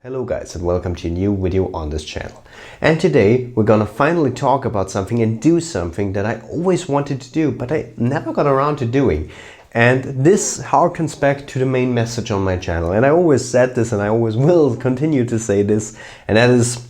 Hello guys, and welcome to a new video on this channel. And today we're gonna finally talk about something and do something that I always wanted to do but I never got around to doing. And this harkens back to the main message on my channel, and I always said this and I always will continue to say this, and that is,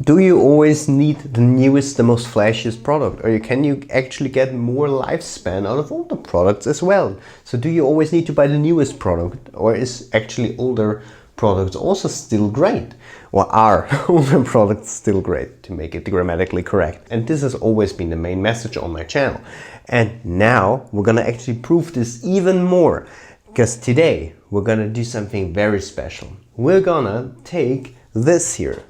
do you always need the newest, the most flashiest product, or can you actually get more lifespan out of older products as well? So do you always need to buy the newest product, or is actually older products also still great? Or are older products still great, to make it grammatically correct? And this has always been the main message on my channel. And now we're gonna actually prove this even more, because today we're gonna do something very special. We're gonna take this here,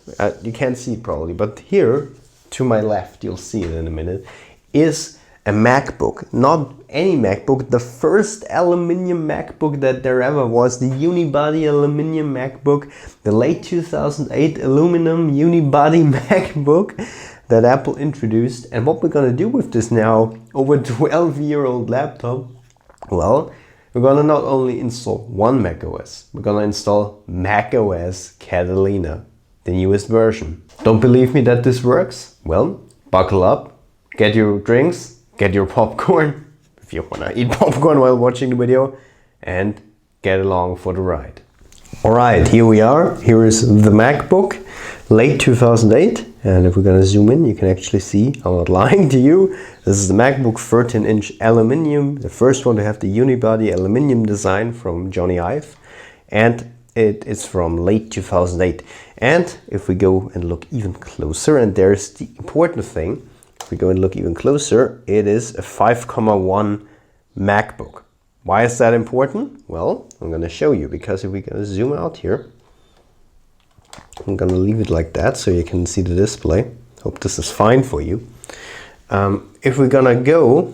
you can't see it probably, but here to my left, you'll see it in a minute, is a MacBook. Not any MacBook, the first aluminium MacBook that there ever was, the unibody aluminium MacBook, the late 2008 aluminum unibody MacBook that Apple introduced. And what we're gonna do with this now over 12-year-old laptop, well, we're gonna not only install one macOS, we're gonna install macOS Catalina, the newest version. Don't believe me that this works? Well, buckle up, get your drinks, get your popcorn, if you wanna eat popcorn while watching the video, and get along for the ride. Alright, here we are. Here is the MacBook, late 2008. And if we're gonna zoom in, you can actually see, I'm not lying to you, this is the MacBook 13-inch aluminium, the first one to have the unibody aluminium design from Johnny Ive. And it is from late 2008. And if we go and look even closer, and there's the important thing, if we go and look even closer, it is a 5.1 MacBook. Why is that important? Well, I'm gonna show you, because if we go zoom out here, I'm gonna leave it like that so you can see the display. Hope this is fine for you. If we're gonna go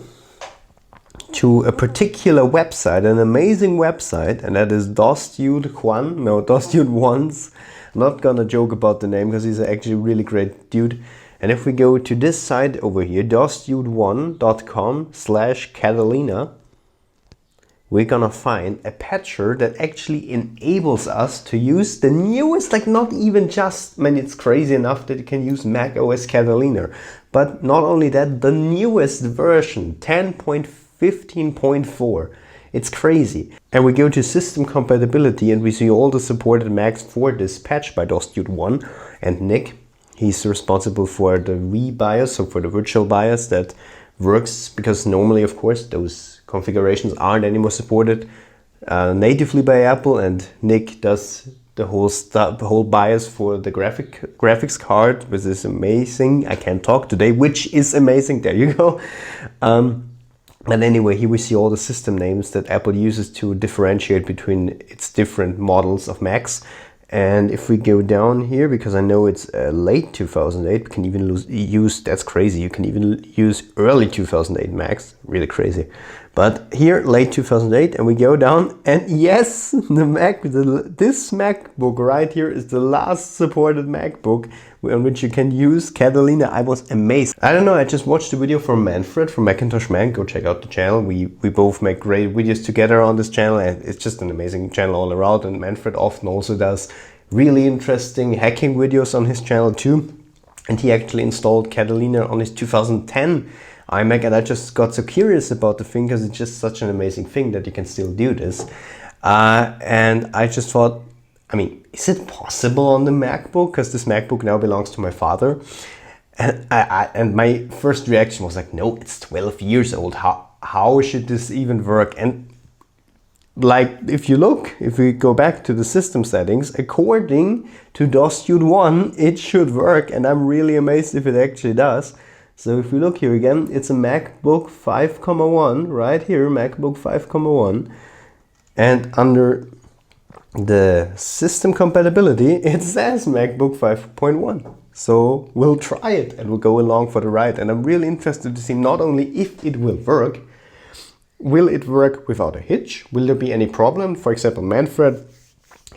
to a particular website, an amazing website, and that is DosDude1's. I'm not gonna joke about the name because he's actually a really great dude. And if we go to this site over here, DosDude1.com/Catalina, we're gonna find a patcher that actually enables us to use the newest, like not even just, man, it's crazy enough that you can use macOS Catalina, but not only that, the newest version, 10.15.4. It's crazy. And we go to system compatibility and we see all the supported Macs for this patch by DosDude1, and Nick, he's responsible for the reBIOS, so for the virtual BIOS that works, because normally, of course, those configurations aren't anymore supported natively by Apple, and Nick does the whole BIOS for the graphics card, which is amazing. I can't talk today, which is amazing. There you go. But anyway, here we see all the system names that Apple uses to differentiate between its different models of Macs. And if we go down here, because I know it's late 2008, we can even use, that's crazy, you can even use early 2008 Macs, really crazy. But here, late 2008, and we go down, and yes, this MacBook right here is the last supported MacBook on which you can use Catalina. I was amazed. I don't know, I just watched a video from Manfred, from Macintosh Man. Go check out the channel. We both make great videos together on this channel, and it's just an amazing channel all around. And Manfred often also does really interesting hacking videos on his channel too. And he actually installed Catalina on his 2010 iMac, and I just got so curious about the thing because it's just such an amazing thing that you can still do this. And I just thought, I mean, is it possible on the MacBook? Because this MacBook now belongs to my father. And my first reaction was like, no, it's 12 years old. How should this even work? And like, if we go back to the system settings, according to DosDude1, it should work. And I'm really amazed if it actually does. So if we look here again, it's a MacBook 5.1 right here, MacBook 5.1. And under the system compatibility, it says MacBook 5.1. So we'll try it and we'll go along for the ride. And I'm really interested to see not only if it will work without a hitch? Will there be any problem? For example, Manfred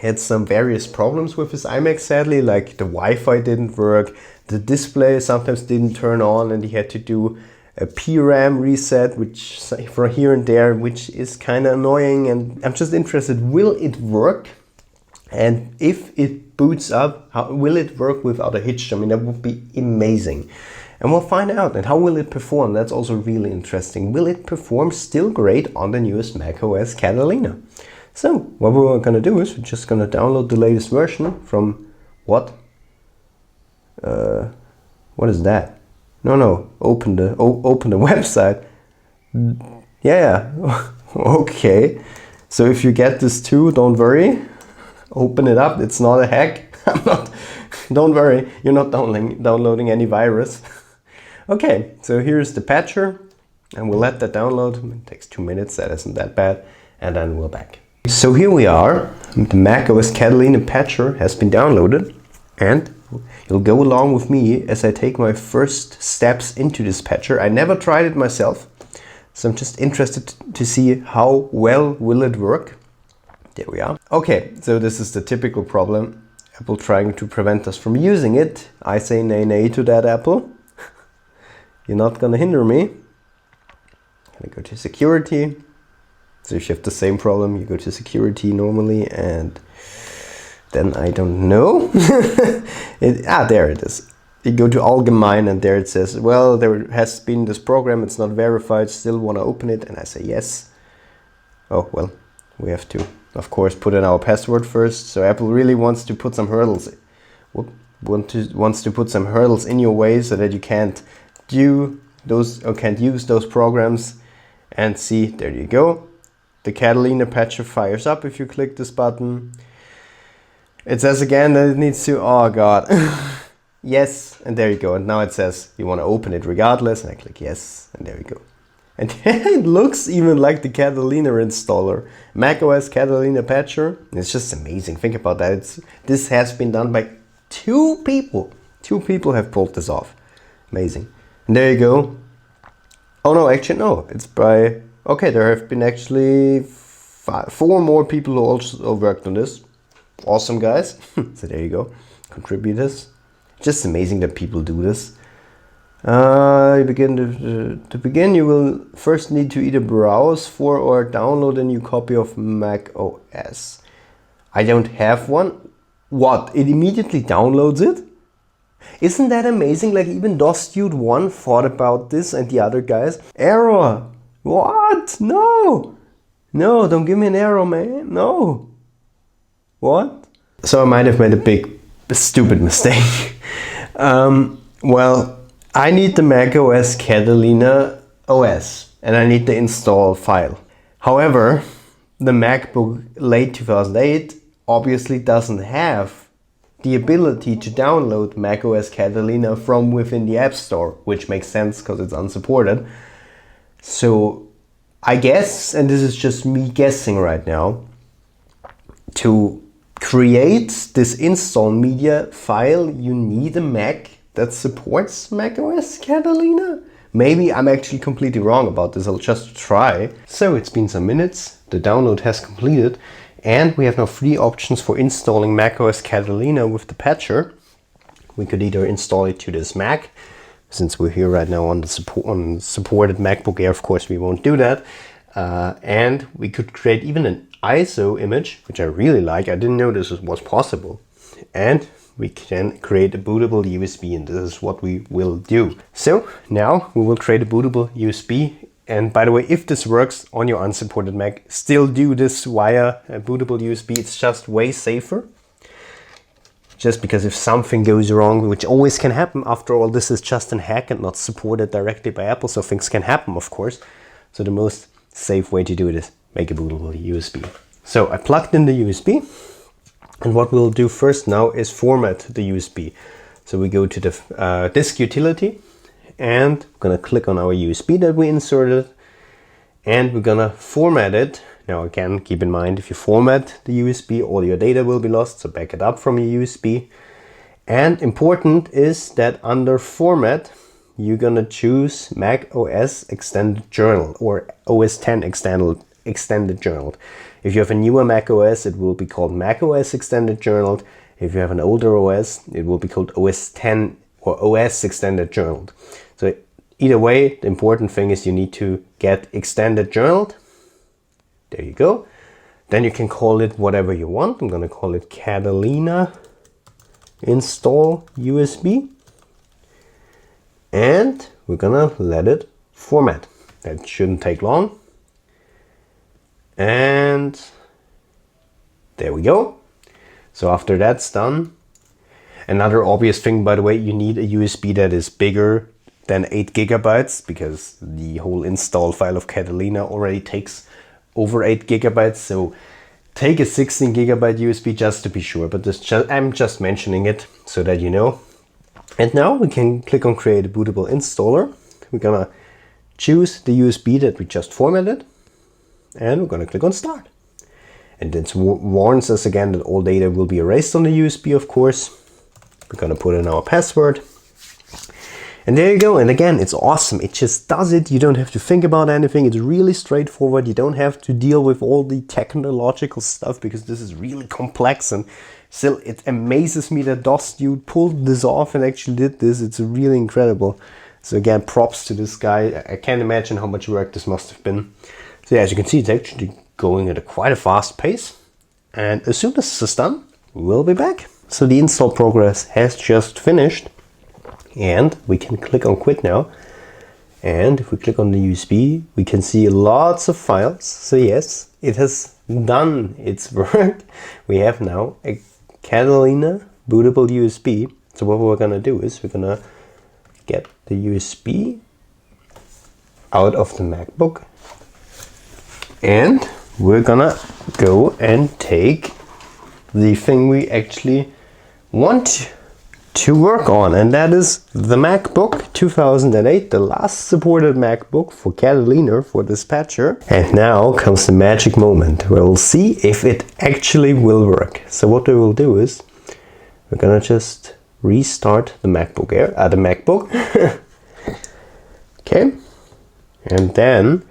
had some various problems with his iMac, sadly, like the Wi-Fi didn't work, the display sometimes didn't turn on, and he had to do a PRAM reset, which for here and there, which is kind of annoying. And I'm just interested, will it work And if it boots up, how will it work without a hitch? I mean, that would be amazing. And we'll find out. And how will it perform? That's also really interesting. Will it perform still great on the newest macOS Catalina? So what we're going to do is we're just going to download the latest version from what? What is that? No, open the website. Yeah, okay. So if you get this too, don't worry. Open it up. It's not a hack. Don't worry, you're not downloading any virus. Okay, so here's the patcher, and we'll let that download. It takes 2 minutes, that isn't that bad, and then we're back. So here we are. The macOS Catalina patcher has been downloaded, and you'll go along with me as I take my first steps into this patcher. I never tried it myself, so I'm just interested to see how well will it work. There we are. Okay, so this is the typical problem. Apple trying to prevent us from using it. I say nay to that, Apple. You're not gonna hinder me. Gonna go to security. So if you have the same problem, you go to security normally, and then I don't know. There it is. You go to Allgemein, and there it says, well, there has been this program, it's not verified, still want to open it, and I say yes. Oh, well, we have to, of course, put in our password first. So Apple really wants to put some hurdles, wants to put some hurdles in your way so that you can't do those or can't use those programs. And see, there you go. The Catalina patcher fires up if you click this button. It says again that it needs to, oh God. Yes, and there you go. And now it says you want to open it regardless, and I click yes, and there you go. And it looks even like the Catalina installer. macOS Catalina patcher. It's just amazing. Think about that. This has been done by 2 people. 2 people have pulled this off. Amazing. And there you go. Oh no, actually no. It's by, okay, there have been actually 4 more people who also worked on this. Awesome, guys. So there you go. Contributors. Just amazing that people do this. To begin, you will first need to either browse for or download a new copy of macOS. I don't have one. What? It immediately downloads it? Isn't that amazing? Like even DOSDude1 thought about this, and the other guys. Error! What? No! No, don't give me an error, man. No. What? So I might have made a stupid mistake. Well, I need the macOS Catalina OS, and I need the install file. However, the MacBook Late 2008 obviously doesn't have the ability to download macOS Catalina from within the App Store, which makes sense because it's unsupported. So I guess, and this is just me guessing right now, to create this install media file, you need a Mac that supports macOS Catalina? Maybe I'm actually completely wrong about this. I'll just try. So it's been some minutes. The download has completed, and we have now 3 options for installing macOS Catalina with the patcher. We could either install it to this Mac, since we're here right now on the supported MacBook Air. Of course, we won't do that. And we could create even an ISO image, which I really like. I didn't know this was possible. And we can create a bootable USB, and this is what we will do. So now we will create a bootable USB. And by the way, if this works on your unsupported Mac, still do this via a bootable USB. It's just way safer. Just because if something goes wrong, which always can happen, after all, this is just a hack and not supported directly by Apple, so things can happen, of course. So the most safe way to do it is make a bootable USB. So I plugged in the USB. And what we'll do first now is format the USB. So we go to the disk utility, and we're gonna click on our USB that we inserted, and we're gonna format it. Now again, keep in mind, if you format the USB, all your data will be lost, so back it up from your USB. And important is that under format, you're gonna choose macOS Extended Journal or OS X Extended Journal. If you have a newer macOS, it will be called macOS Extended Journal. If you have an older OS, it will be called OS X or OS Extended Journal. So either way, the important thing is you need to get Extended Journal. There you go. Then you can call it whatever you want. I'm gonna call it Catalina install USB. And we're gonna let it format. That shouldn't take long. And there we go. So after that's done, another obvious thing, by the way, you need a USB that is bigger than 8 gigabytes, because the whole install file of Catalina already takes over 8 gigabytes. So take a 16 gigabyte USB just to be sure, but I'm just mentioning it so that you know. And now we can click on create a bootable installer. We're gonna choose the USB that we just formatted, and we're gonna click on start. And it warns us again that all data will be erased on the USB, of course. We're gonna put in our password. And there you go. And again, it's awesome. It just does it. You don't have to think about anything. It's really straightforward. You don't have to deal with all the technological stuff, because this is really complex. And still, it amazes me that DOS dude pulled this off and actually did this. It's really incredible. So again, props to this guy. I can't imagine how much work this must have been. So yeah, as you can see, it's actually going at quite a fast pace. And as soon as this is done, we'll be back. So the install progress has just finished. And we can click on quit now. And if we click on the USB, we can see lots of files. So yes, it has done its work. We have now a Catalina bootable USB. So what we're gonna do is we're gonna get the USB out of the MacBook. And we're gonna go and take the thing we actually want to work on, and that is the MacBook 2008, the last supported MacBook for Catalina for dispatcher. And now comes the magic moment where we'll see if it actually will work. So what we will do is we're gonna just restart the MacBook Air, the MacBook. Okay, and then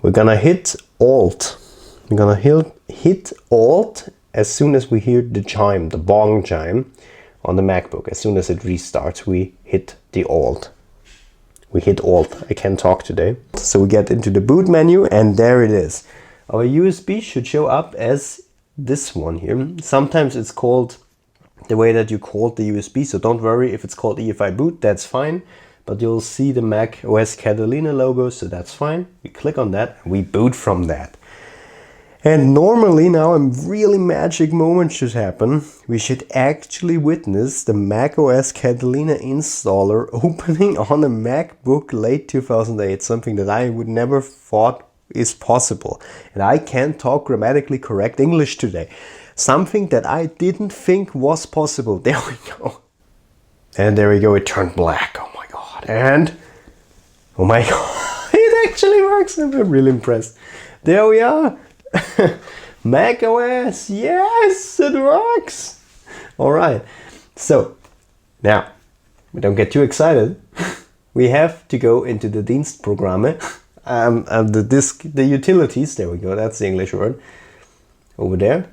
we're gonna hit Alt. We're gonna hit Alt as soon as we hear the chime, the bong chime on the MacBook. As soon as it restarts, we hit the Alt. We hit Alt. I can't talk today. So we get into the boot menu, and there it is. Our USB should show up as this one here. Sometimes it's called the way that you called the USB, so don't worry if it's called EFI boot, that's fine. But you'll see the macOS Catalina logo, so that's fine. We click on that and we boot from that. And normally now a really magic moment should happen. We should actually witness the macOS Catalina installer opening on a MacBook Late 2008, something that I would never thought is possible. And I can't talk grammatically correct English today. Something that I didn't think was possible. There we go. And there we go, it turned black. Oh my god. And oh my god, it actually works. I'm really impressed. There we are. macOS, yes, it works. All right, so now we don't get too excited. We have to go into the Dienstprogramme, the utilities. There we go. That's the English word over there,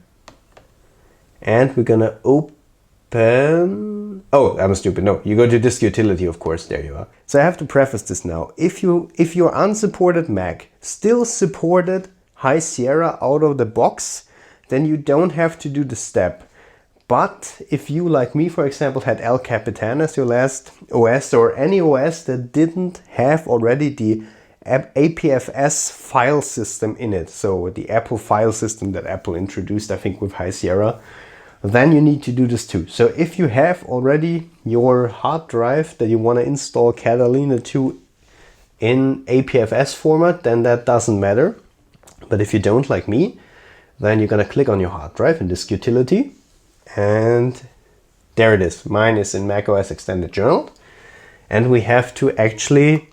and we're gonna open. Oh, I'm stupid. No, you go to disk utility, of course. There you are. So I have to preface this now. If your unsupported Mac still supported High Sierra out of the box, then you don't have to do the step. But if you, like me, for example, had El Capitan as your last OS, or any OS that didn't have already the APFS file system in it, so the Apple file system that Apple introduced, I think, with High Sierra, then you need to do this too. So if you have already your hard drive that you want to install Catalina to in APFS format, then that doesn't matter. But if you don't, like me, then you're gonna click on your hard drive in disk utility, and there it is. Mine is in macOS Extended Journal, and we have to actually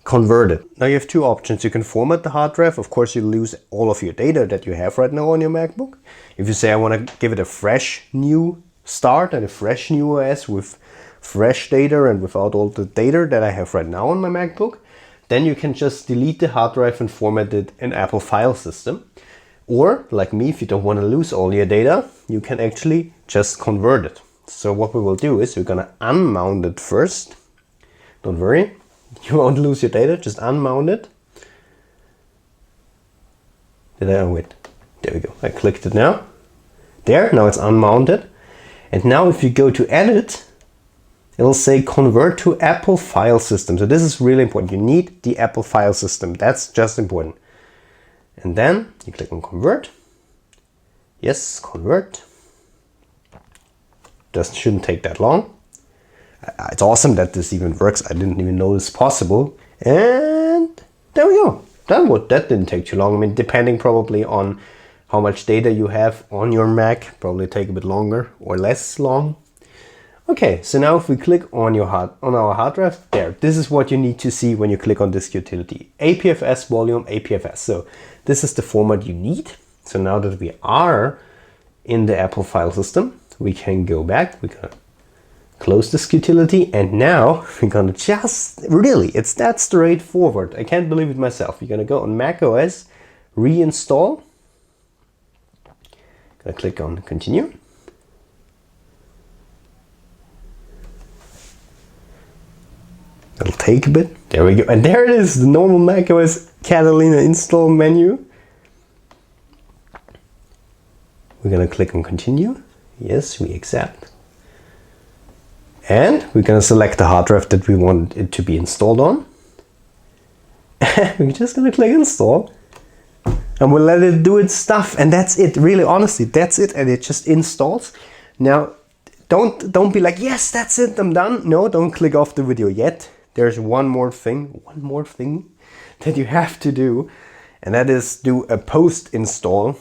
convert it. Now you have two options. You can format the hard drive. Of course, you lose all of your data that you have right now on your MacBook. If you say I want to give it a fresh new start and a fresh new OS with fresh data and without all the data that I have right now on my MacBook, then you can just delete the hard drive and format it in Apple file system. Or, like me, if you don't want to lose all your data, you can actually just convert it. So what we will do is we're gonna unmount it first. Don't worry, you won't lose your data, just unmount it. Wait, There we go. I clicked it now. There, now it's unmounted. And now if you go to edit, it'll say convert to Apple file system. So this is really important. You need the Apple file system. That's just important. And then you click on convert. Yes, convert. Just shouldn't take that long. It's awesome that this even works. I didn't even know this possible. And there we go. That didn't take too long. I mean, depending probably on how much data you have on your Mac, probably take a bit longer or less long. Okay, so now if we click on our hard drive, there, this is what you need to see when you click on this utility. APFS volume, APFS. So this is the format you need. So now that we are in the Apple file system, we can go back. We're gonna close this utility, and now we're gonna just, really, it's that straightforward. I can't believe it myself. You're gonna go on macOS, reinstall. Gonna click on continue. It'll take a bit. There we go. And there it is, the normal macOS Catalina install menu. We're gonna click on continue. Yes, we accept. And we're gonna select the hard drive that we want it to be installed on. We're just gonna click install. And we'll let it do its stuff, and that's it. Really, honestly, that's it, and it just installs. Now, don't be like, yes, that's it, I'm done. No, don't click off the video yet. There's one more thing that you have to do, and that is do a post-install.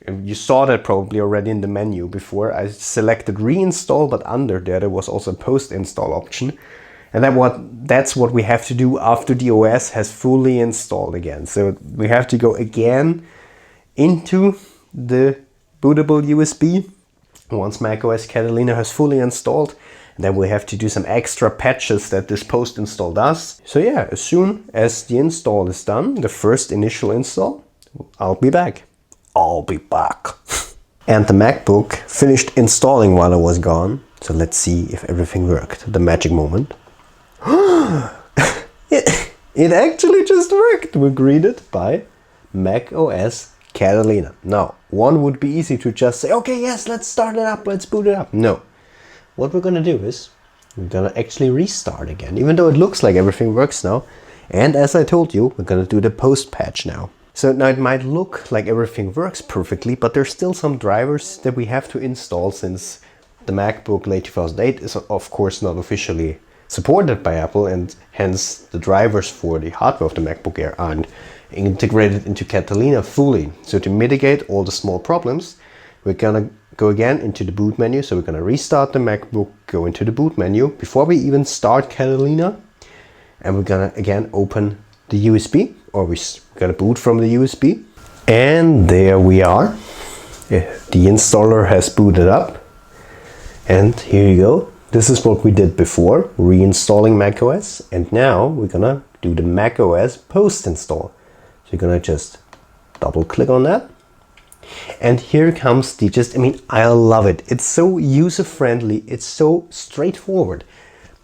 You saw that probably already in the menu before. I selected reinstall, but under there was also a post-install option. And that's what we have to do after the OS has fully installed again. So we have to go again into the bootable USB once macOS Catalina has fully installed. And then we have to do some extra patches that this post-install does. So yeah, as soon as the install is done, the first initial install, I'll be back. I'll be back. And the MacBook finished installing while I was gone. So let's see if everything worked. The magic moment. It actually just worked. We're greeted by macOS Catalina. Now, one would be easy to just say, okay, yes, let's start it up, let's boot it up. No. What we're gonna do is, we're gonna actually restart again, even though it looks like everything works now. And as I told you, we're gonna do the post patch now. So now it might look like everything works perfectly, but there's still some drivers that we have to install, since the MacBook Late 2008 is of course not officially supported by Apple, and hence the drivers for the hardware of the MacBook Air aren't integrated into Catalina fully. So to mitigate all the small problems, we're gonna go again into the boot menu. So we're gonna restart the MacBook, go into the boot menu before we even start Catalina, and we're gonna again open the USB, or we're gonna boot from the USB. And there we are. The installer has booted up, and here you go. This is what we did before, reinstalling macOS, and now we're gonna do the macOS post-install. So you're gonna just double click on that. And here comes I love it. It's so user-friendly, it's so straightforward.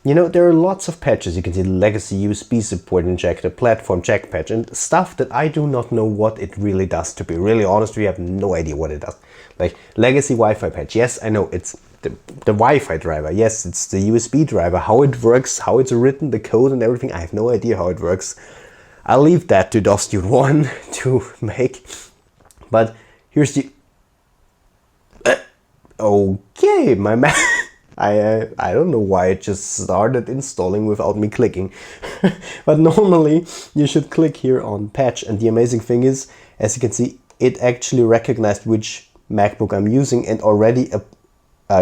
You know, there are lots of patches. You can see legacy USB support injector, platform check patch, and stuff that I do not know what it really does. To be really honest, we have no idea what it does. Like legacy Wi-Fi patch. Yes, I know it's the Wi-Fi driver. Yes, it's the USB driver. How it works, how it's written, the code and everything, I have no idea how it works. I'll leave that to DOS-Dude1 to make. But here's the... Okay, my Mac... I don't know why it just started installing without me clicking. But normally you should click here on patch, and the amazing thing is, as you can see, it actually recognized which MacBook I'm using and already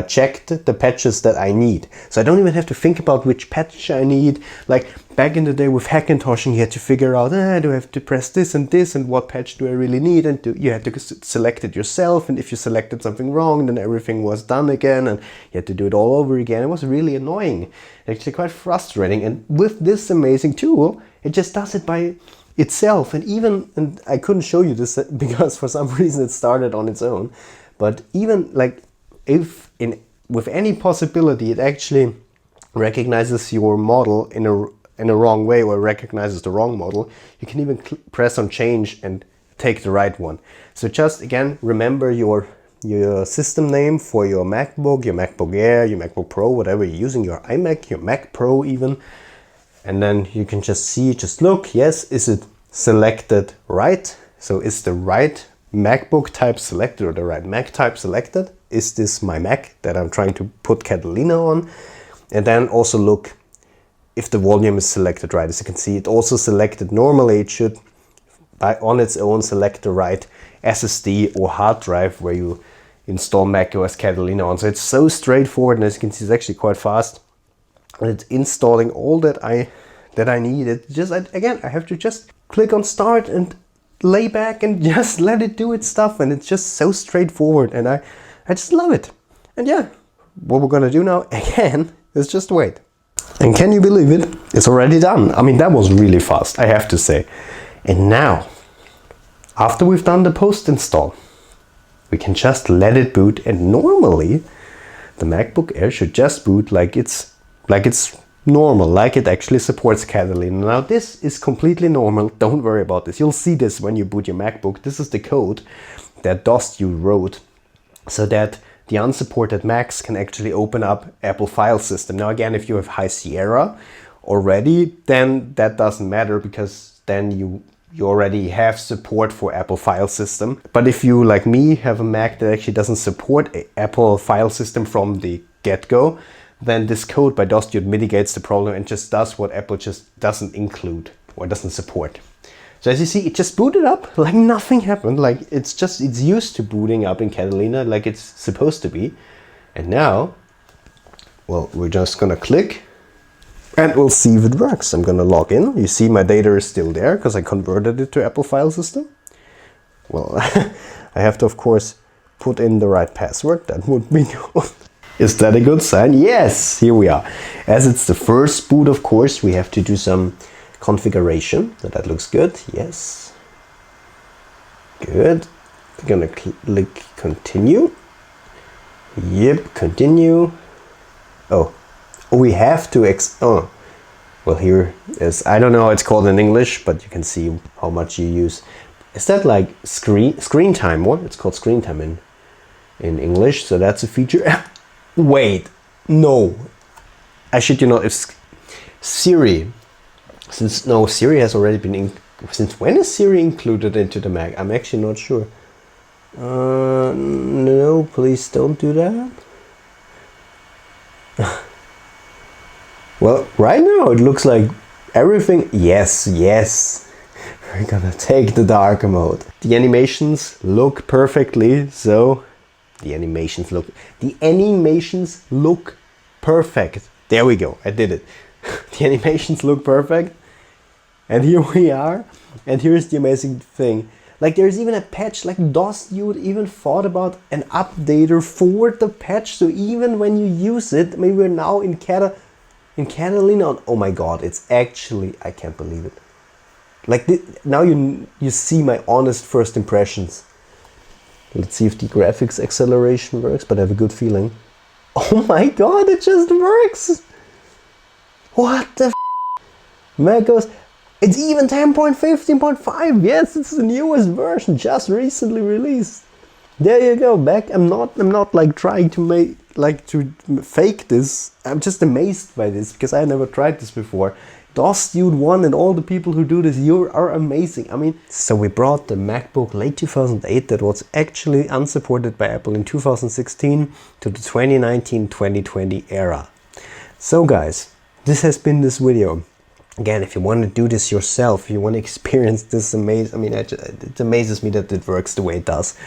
checked the patches that I need. So I don't even have to think about which patch I need. Like back in the day with Hackintoshing, you had to figure out, do I have to press this and what patch do I really need? And you had to select it yourself. And if you selected something wrong, then everything was done again and you had to do it all over again. It was really annoying, actually quite frustrating. And with this amazing tool, it just does it by itself. And I couldn't show you this because for some reason it started on its own. But even like with any possibility, it actually recognizes your model in a wrong way, or recognizes the wrong model. You can even press on change and take the right one. So just again, remember your system name for your MacBook, your MacBook Air, your MacBook Pro, whatever you're using, your iMac, your Mac Pro even. And then you can just see, just look, yes, is it selected right? So is the right MacBook type selected or the right Mac type selected? Is this my Mac that I'm trying to put Catalina on? And then also look if the volume is selected right. As you can see, it also selected. Normally it should on its own select the right SSD or hard drive where you install macOS Catalina on. So it's so straightforward, and as you can see, it's actually quite fast. And it's installing all that I need. It just, again, I have to just click on start and lay back and just let it do its stuff, and it's just so straightforward, and I just love it. And yeah, what we're gonna do now again is just wait. And can you believe it? It's already done. I mean, that was really fast, I have to say. And now, after we've done the post install, we can just let it boot, and normally the MacBook Air should just boot like it's normal, like it actually supports Catalina. Now this is completely normal, don't worry about this. You'll see this when you boot your MacBook. This is the code that DOSDude wrote so that the unsupported Macs can actually open up Apple file system. Now again, if you have High Sierra already, then that doesn't matter, because then you already have support for Apple file system. But if you, like me, have a Mac that actually doesn't support Apple file system from the get-go, then this code by DOSDude mitigates the problem and just does what Apple just doesn't include or doesn't support. So as you see, it just booted up like nothing happened. Like it's used to booting up in Catalina like it's supposed to be. And now, well, we're just gonna click and we'll see if it works. I'm gonna log in. You see my data is still there because I converted it to Apple file system. Well, I have to, of course, put in the right password. That would be good. Is that a good sign? Yes, here we are. As it's the first boot, of course, we have to do some configuration. So that looks good. Yes. Good. I'm gonna click continue. Yep, continue. Oh, we have to well, here is, I don't know how it's called in English, but you can see how much you use. Is that like screen time? What? It's called screen time in English. So that's a feature. Wait, no. I shit you not, if Siri, Siri has already been since when is Siri included into the Mac? I'm actually not sure. No, please don't do that. Well, right now it looks like everything, yes. We're gonna take the dark mode. The animations look perfectly, so the animations look perfect. There we go, I did it. The animations look perfect. And here we are. And here's the amazing thing. Like there's even a patch, like DOSDude even thought about an updater for the patch. So even when you use it, I mean, we're now in Catalina. Oh my god, it's actually, I can't believe it. Like now you see my honest first impressions. Let's see if the graphics acceleration works, but I have a good feeling. Oh my god, it just works! What the f***? macOS, it's even 10.15.5. Yes, it's the newest version, just recently released. There you go, back. I'm not like trying to fake this. I'm just amazed by this because I never tried this before. DOSDude 1 and all the people who do this, you are amazing. I mean, so we brought the MacBook Late 2008 that was actually unsupported by Apple in 2016 to the 2019-2020 era. So guys, this has been this video. Again, if you want to do this yourself, if you want to experience this it amazes me that it works the way it does.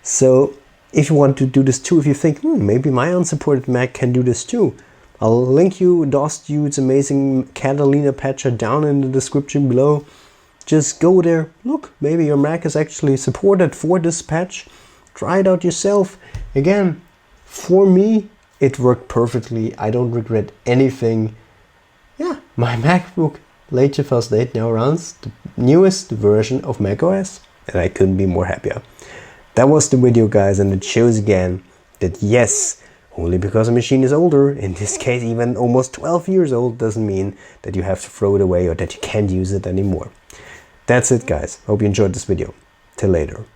So if you want to do this too, if you think, maybe my unsupported Mac can do this too, I'll link you DOSDude's amazing Catalina patcher down in the description below. Just go there, look, maybe your Mac is actually supported for this patch. Try it out yourself. Again, for me, it worked perfectly. I don't regret anything. Yeah, my MacBook Late 2008 now runs the newest version of macOS, and I couldn't be more happier. That was the video, guys, and it shows again that yes, only because a machine is older, in this case even almost 12 years old, doesn't mean that you have to throw it away or that you can't use it anymore. That's it, guys. Hope you enjoyed this video. Till later.